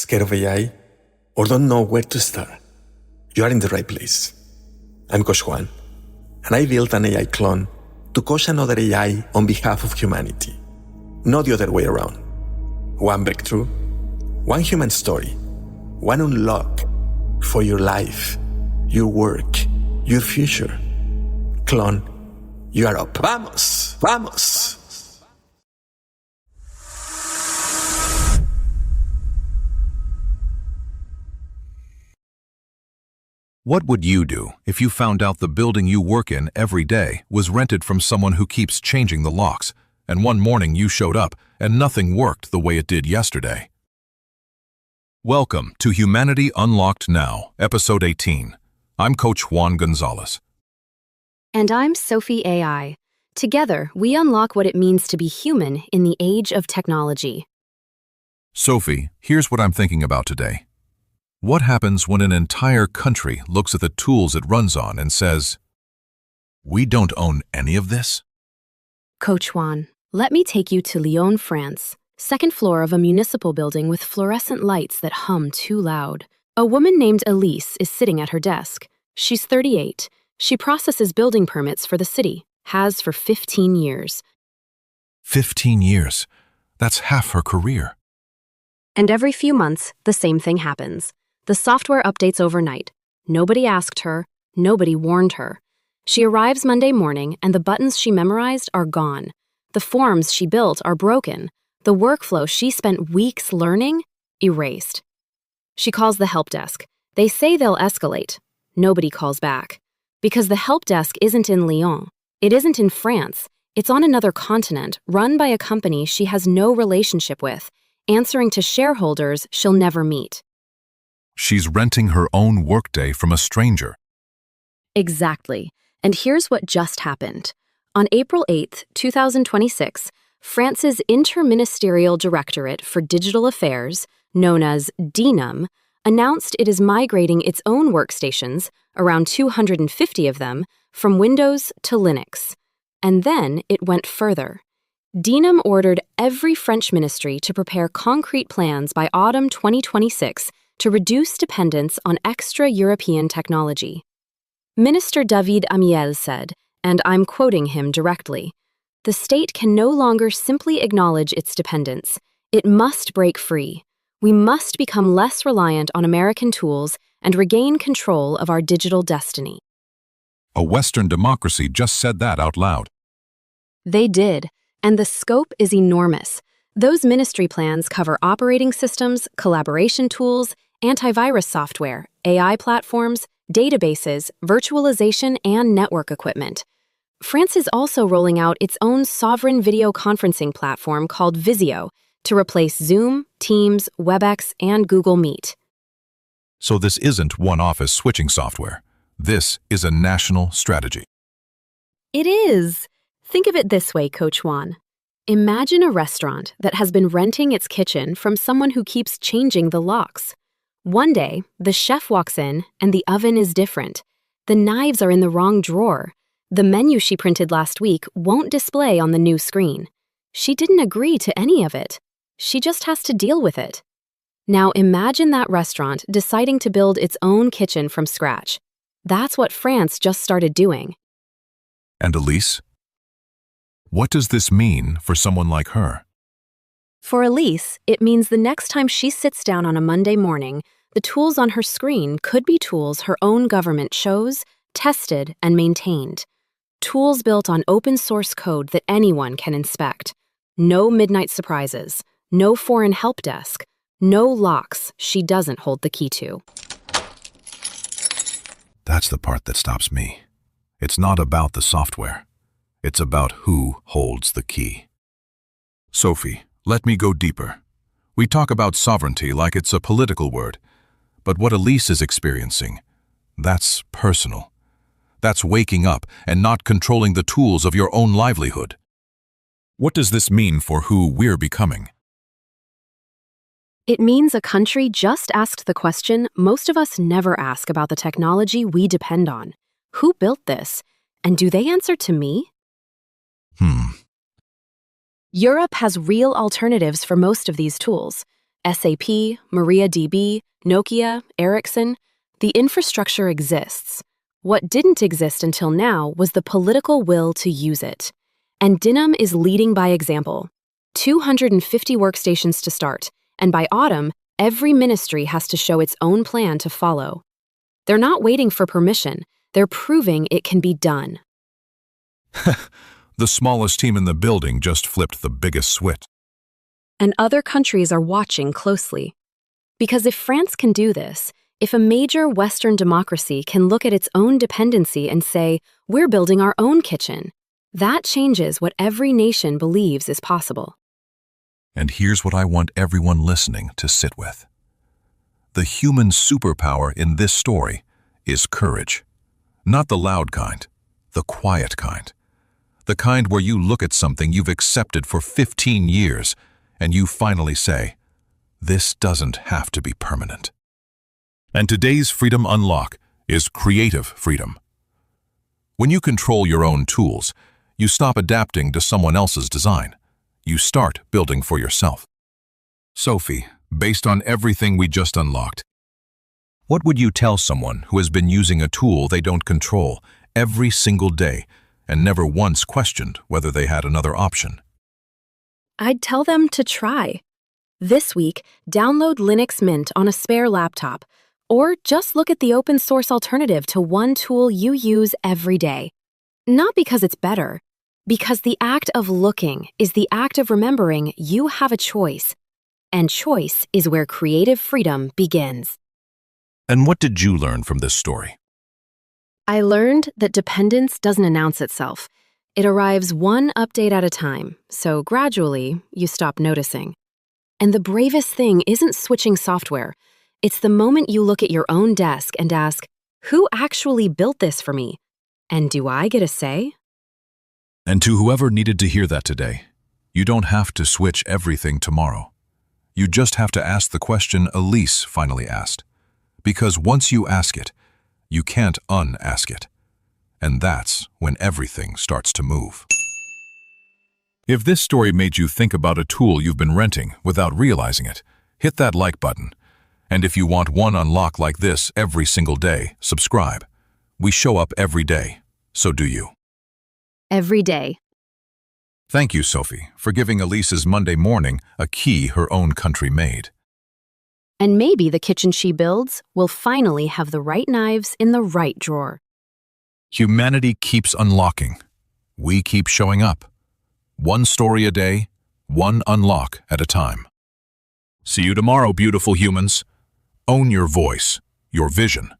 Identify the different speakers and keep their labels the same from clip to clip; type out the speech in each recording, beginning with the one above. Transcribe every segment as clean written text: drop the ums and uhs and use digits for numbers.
Speaker 1: Scared of AI? Or don't know where to start? You are in the right place. I'm Coach Juan, and I built an AI clone to coach another AI on behalf of humanity, not the other way around. One breakthrough, one human story, one unlock for your life, your work, your future. Clone, you are up. Vamos, vamos.
Speaker 2: What would you do if you found out the building you work in every day was rented from someone who keeps changing the locks, and one morning you showed up and nothing worked the way it did yesterday? Welcome to Humanity Unlocked Now, Episode 18. I'm Coach Juan Gonzalez.
Speaker 3: And I'm Sophie AI. Together, we unlock what it means to be human in the age of technology.
Speaker 2: Sophie, here's what I'm thinking about today. What happens when an entire country looks at the tools it runs on and says, "We don't own any of this"?
Speaker 3: Coach Juan, let me take you to Lyon, France, second floor of a municipal building with fluorescent lights that hum too loud. A woman named Eloise is sitting at her desk. She's 38. She processes building permits for the city, has for 15 years.
Speaker 2: 15 years? That's half her career.
Speaker 3: And every few months, the same thing happens. The software updates overnight. Nobody asked her, nobody warned her. She arrives Monday morning and the buttons she memorized are gone. The forms she built are broken. The workflow she spent weeks learning, erased. She calls the help desk. They say they'll escalate. Nobody calls back. Because the help desk isn't in Lyon. It isn't in France. It's on another continent, run by a company she has no relationship with, answering to shareholders she'll never meet.
Speaker 2: She's renting her own workday from a stranger.
Speaker 3: Exactly. And here's what just happened. On April 8, 2026, France's Interministerial Directorate for Digital Affairs, known as DINUM, announced it is migrating its own workstations, around 250 of them, from Windows to Linux. And then it went further. DINUM ordered every French ministry to prepare concrete plans by autumn 2026 to reduce dependence on extra-European technology. Minister David Amiel said, and I'm quoting him directly, "The state can no longer simply acknowledge its dependence. It must break free. We must become less reliant on American tools and regain control of our digital destiny."
Speaker 2: A Western democracy just said that out loud.
Speaker 3: They did, and the scope is enormous. Those ministry plans cover operating systems, collaboration tools, antivirus software, AI platforms, databases, virtualization, and network equipment. France is also rolling out its own sovereign video conferencing platform called Visio to replace Zoom, Teams, WebEx, and Google Meet.
Speaker 2: So this isn't one-office switching software. This is a national strategy.
Speaker 3: It is. Think of it this way, Coach Juan. Imagine a restaurant that has been renting its kitchen from someone who keeps changing the locks. One day, the chef walks in and the oven is different. The knives are in the wrong drawer. The menu she printed last week won't display on the new screen. She didn't agree to any of it. She just has to deal with it. Now imagine that restaurant deciding to build its own kitchen from scratch. That's what France just started doing.
Speaker 2: And Eloise? What does this mean for someone like her?
Speaker 3: For Eloise, it means the next time she sits down on a Monday morning, the tools on her screen could be tools her own government chose, tested, and maintained. Tools built on open source code that anyone can inspect. No midnight surprises, no foreign help desk, no locks she doesn't hold the key to.
Speaker 2: That's the part that stops me. It's not about the software. It's about who holds the key. Sophie, let me go deeper. We talk about sovereignty like it's a political word, but what Eloise is experiencing, that's personal. That's waking up and not controlling the tools of your own livelihood. What does this mean for who we're becoming?
Speaker 3: It means a country just asked the question most of us never ask about the technology we depend on. Who built this? And do they answer to me? Europe has real alternatives for most of these tools. SAP, MariaDB, Nokia, Ericsson, the infrastructure exists. What didn't exist until now was the political will to use it. And Dinam is leading by example. 250 workstations to start, and by autumn, every ministry has to show its own plan to follow. They're not waiting for permission, they're proving it can be done.
Speaker 2: The smallest team in the building just flipped the biggest switch.
Speaker 3: And other countries are watching closely. Because if France can do this, if a major Western democracy can look at its own dependency and say, we're building our own kitchen, that changes what every nation believes is possible.
Speaker 2: And here's what I want everyone listening to sit with. The human superpower in this story is courage. Not the loud kind, the quiet kind. The kind where you look at something you've accepted for 15 years and you finally say, this doesn't have to be permanent. And today's Freedom Unlock is creative freedom. When you control your own tools, you stop adapting to someone else's design. You start building for yourself. Sophie, based on everything we just unlocked, what would you tell someone who has been using a tool they don't control every single day and never once questioned whether they had another option?
Speaker 3: I'd tell them to try. This week, download Linux Mint on a spare laptop, or just look at the open source alternative to one tool you use every day. Not because it's better, because the act of looking is the act of remembering you have a choice, and choice is where creative freedom begins.
Speaker 2: And what did you learn from this story?
Speaker 3: I learned that dependence doesn't announce itself. It arrives one update at a time, so gradually you stop noticing. And the bravest thing isn't switching software. It's the moment you look at your own desk and ask, who actually built this for me? And do I get a say?
Speaker 2: And to whoever needed to hear that today, you don't have to switch everything tomorrow. You just have to ask the question Elise finally asked. Because once you ask it, you can't un-ask it. And that's when everything starts to move. If this story made you think about a tool you've been renting without realizing it, hit that like button. And if you want one unlock like this every single day, subscribe. We show up every day, so do you.
Speaker 3: Every day.
Speaker 2: Thank you, Sophie, for giving Elise's Monday morning a key her own country made.
Speaker 3: And maybe the kitchen she builds will finally have the right knives in the right drawer.
Speaker 2: Humanity keeps unlocking. We keep showing up. One story a day, one unlock at a time. See you tomorrow, beautiful humans. Own your voice, your vision,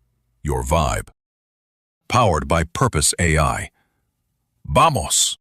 Speaker 2: your vibe. Powered by Purpose AI. Vamos!